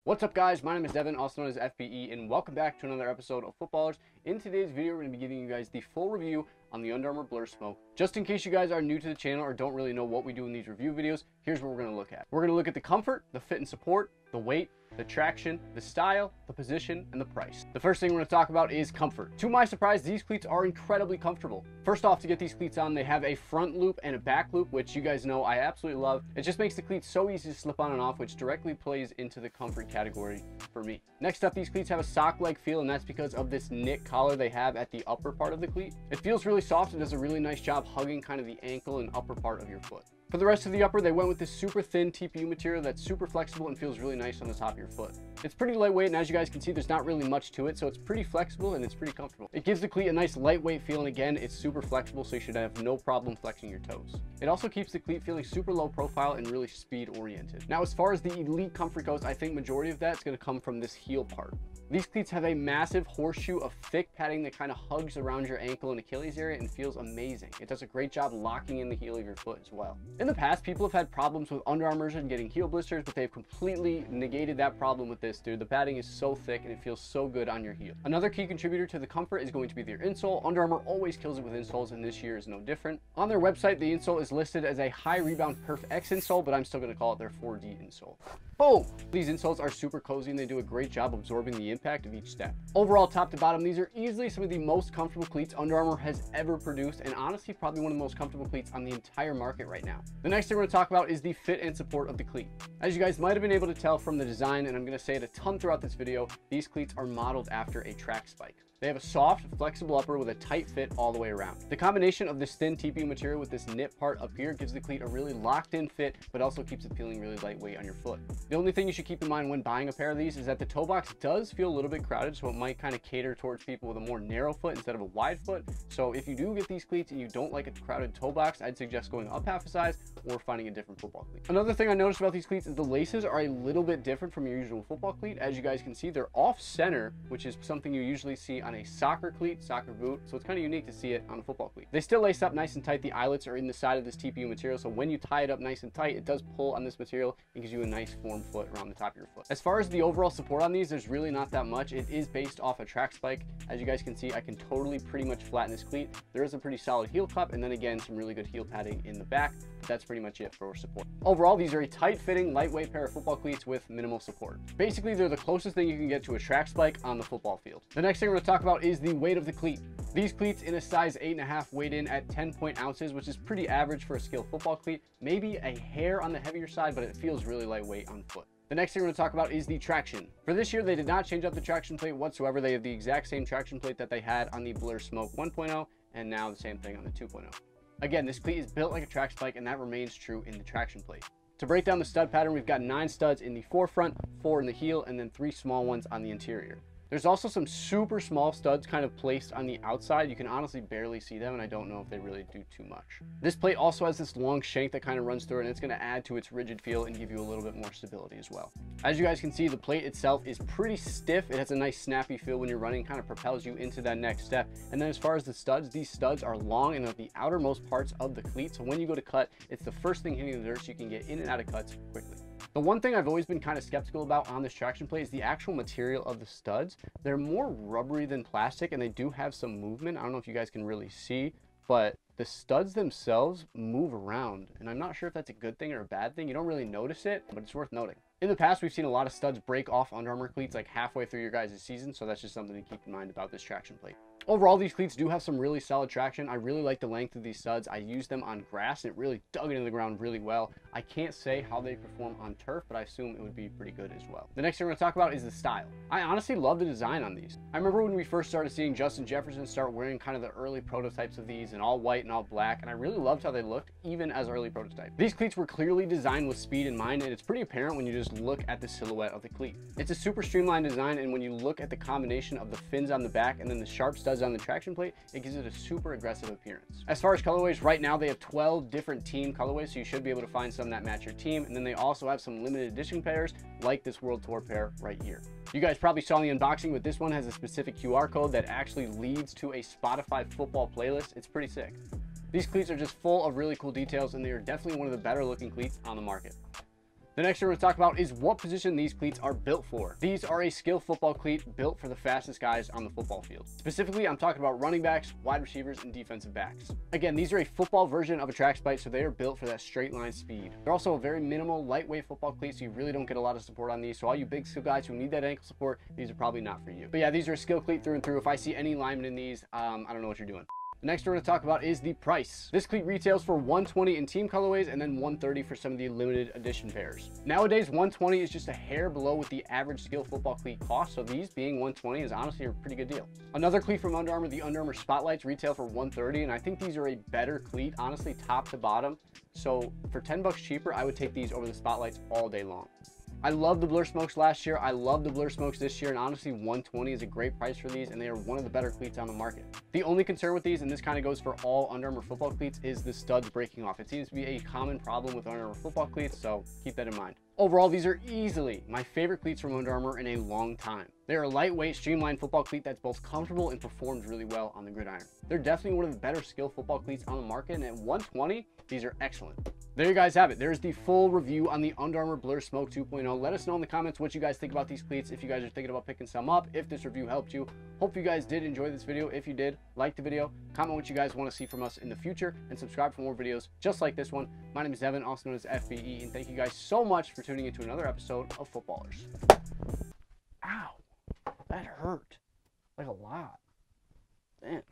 What's up guys, my name is Devin, also known as FBE, and welcome back to another episode of Footballrs. In today's video, we're going to be giving you guys the full review on the Under Armour Blur Smoke. Just in case you guys are new to the channel or don't really know what we do in these review videos, here's what we're going to look at. We're going to look at the comfort, the fit and support, the weight, the traction, the style, the position, and the price. The first thing we're going to talk about is comfort. To my surprise, these cleats are incredibly comfortable. First off, to get these cleats on, they have a front loop and a back loop, which you guys know I absolutely love. It just makes the cleats so easy to slip on and off, which directly plays into the comfort category for me. Next up, these cleats have a sock-like feel, and that's because of this knit collar they have at the upper part of the cleat. It feels really soft and does a really nice job hugging kind of the ankle and upper part of your foot. For the rest of the upper, they went with this super thin TPU material that's super flexible and feels really nice on the top of your foot. It's pretty lightweight, and as you guys can see, there's not really much to it, so it's pretty flexible and it's pretty comfortable. It gives the cleat a nice lightweight feel, and again, it's super flexible, so you should have no problem flexing your toes. It also keeps the cleat feeling super low profile and really speed oriented. Now, as far as the elite comfort goes, I think majority of that's going to come from this heel part. These cleats have a massive horseshoe of thick padding that kind of hugs around your ankle and Achilles area and feels amazing. It does a great job locking in the heel of your foot as well. In the past, people have had problems with Under Armours and getting heel blisters, but they've completely negated that problem with this, dude. The padding is so thick and it feels so good on your heel. Another key contributor to the comfort is going to be their insole. Under Armour always kills it with insoles, and this year is no different. On their website, the insole is listed as a high rebound Perf X insole, but I'm still going to call it their 4D insole. Boom! These insoles are super cozy and they do a great job absorbing the impact of each step. Overall, top to bottom, these are easily some of the most comfortable cleats Under Armour has ever produced, and honestly probably one of the most comfortable cleats on the entire market right now. The next thing we're going to talk about is the fit and support of the cleat. As you guys might have been able to tell from the design, and I'm going to say it a ton throughout this video, these cleats are modeled after a track spike. They have a soft, flexible upper with a tight fit all the way around. The combination of this thin TPU material with this knit part up here gives the cleat a really locked in fit, but also keeps it feeling really lightweight on your foot. The only thing you should keep in mind when buying a pair of these is that the toe box does feel a little bit crowded, so it might kind of cater towards people with a more narrow foot instead of a wide foot. So if you do get these cleats and you don't like a crowded toe box, I'd suggest going up half a size or finding a different football cleat. Another thing I noticed about these cleats is the laces are a little bit different from your usual football cleat. As you guys can see, they're off center, which is something you usually see on a soccer cleat, soccer boot, so it's kind of unique to see it on a football cleat. They still lace up nice and tight. The eyelets are in the side of this TPU material, so when you tie it up nice and tight, it does pull on this material and gives you a nice form foot around the top of your foot. As far as the overall support on these, there's really not that much. It is based off a track spike. As you guys can see, I can totally pretty much flatten this cleat. There is a pretty solid heel cup, and then again, some really good heel padding in the back. But that's pretty much it for support. Overall, these are a tight fitting, lightweight pair of football cleats with minimal support. Basically, they're the closest thing you can get to a track spike on the football field. The next thing we're going to talk about is the weight of the cleat. These cleats in a size 8.5 weighed in at 10 ounces, which is pretty average for a skilled football cleat. Maybe a hair on the heavier side, but it feels really lightweight on foot. The next thing we're going to talk about is the traction. For this year, they did not change up the traction plate whatsoever. They have the exact same traction plate that they had on the Blur Smoke 1.0, and now the same thing on the 2.0. Again, this cleat is built like a track spike, and that remains true in the traction plate. To break down the stud pattern, we've got 9 studs in the forefront, 4 in the heel, and then 3 small ones on the interior. There's also some super small studs kind of placed on the outside. You can honestly barely see them, and I don't know if they really do too much. This plate also has this long shank that kind of runs through it, and it's going to add to its rigid feel and give you a little bit more stability as well. As you guys can see, the plate itself is pretty stiff. It has a nice snappy feel when you're running, kind of propels you into that next step. And then as far as the studs, these studs are long and at the outermost parts of the cleat, so when you go to cut, it's the first thing hitting the dirt, so you can get in and out of cuts quickly. The one thing I've always been kind of skeptical about on this traction plate is the actual material of the studs. They're more rubbery than plastic, and they do have some movement. I don't know if you guys can really see, but the studs themselves move around, and I'm not sure if that's a good thing or a bad thing. You don't really notice it, but it's worth noting. In the past, we've seen a lot of studs break off Under Armour cleats like halfway through your guys' season, so that's just something to keep in mind about this traction plate. Overall, these cleats do have some really solid traction. I really like the length of these studs. I used them on grass, and it really dug into the ground really well. I can't say how they perform on turf, but I assume it would be pretty good as well. The next thing we're going to talk about is the style. I honestly love the design on these. I remember when we first started seeing Justin Jefferson start wearing kind of the early prototypes of these in all white and all black, and I really loved how they looked even as early prototypes. These cleats were clearly designed with speed in mind, and it's pretty apparent when you just look at the silhouette of the cleat. It's a super streamlined design, and when you look at the combination of the fins on the back and then the sharp studs on the traction plate, it gives it a super aggressive appearance. As far as colorways, right now they have 12 different team colorways, so you should be able to find some that match your team, and then they also have some limited edition pairs like this World Tour pair right here. You guys probably saw in the unboxing, but this one has a specific QR code that actually leads to a Spotify football playlist. It's pretty sick. These cleats are just full of really cool details, and they are definitely one of the better looking cleats on the market. The next thing we're going to talk about is what position these cleats are built for. These are a skill football cleat built for the fastest guys on the football field. Specifically, I'm talking about running backs, wide receivers, and defensive backs. Again, these are a football version of a track spike, so they are built for that straight line speed. They're also a very minimal, lightweight football cleat, so you really don't get a lot of support on these. So all you big skill guys who need that ankle support, these are probably not for you. But yeah, these are a skill cleat through and through. If I see any linemen in these, I don't know what you're doing. The next we're going to talk about is the price. This cleat retails for $120 in team colorways and then $130 for some of the limited edition pairs. Nowadays, $120 is just a hair below what the average skill football cleat costs, so these being $120 is honestly a pretty good deal. Another cleat from Under Armour, the Under Armour Spotlights, retail for $130, and I think these are a better cleat, honestly, top to bottom. So for $10 cheaper, I would take these over the Spotlights all day long. I love the Blur Smokes last year. I love the Blur Smokes this year, and honestly, $120 is a great price for these, and they are one of the better cleats on the market. The only concern with these, and this kind of goes for all Under Armour football cleats, is the studs breaking off. It seems to be a common problem with Under Armour football cleats, so keep that in mind. Overall, these are easily my favorite cleats from Under Armour in a long time. They're a lightweight, streamlined football cleat that's both comfortable and performs really well on the gridiron. They're definitely one of the better skill football cleats on the market, and at $120, these are excellent. There you guys have it. There's the full review on the Under Armour Blur Smoke 2.0. Let us know in the comments what you guys think about these cleats, if you guys are thinking about picking some up, if this review helped you. Hope you guys did enjoy this video. If you did, like the video, comment what you guys want to see from us in the future, and subscribe for more videos just like this one. My name is Devin, also known as FBE, and thank you guys so much for tuning into another episode of Footballrs. Ow, that hurt like a lot. Damn.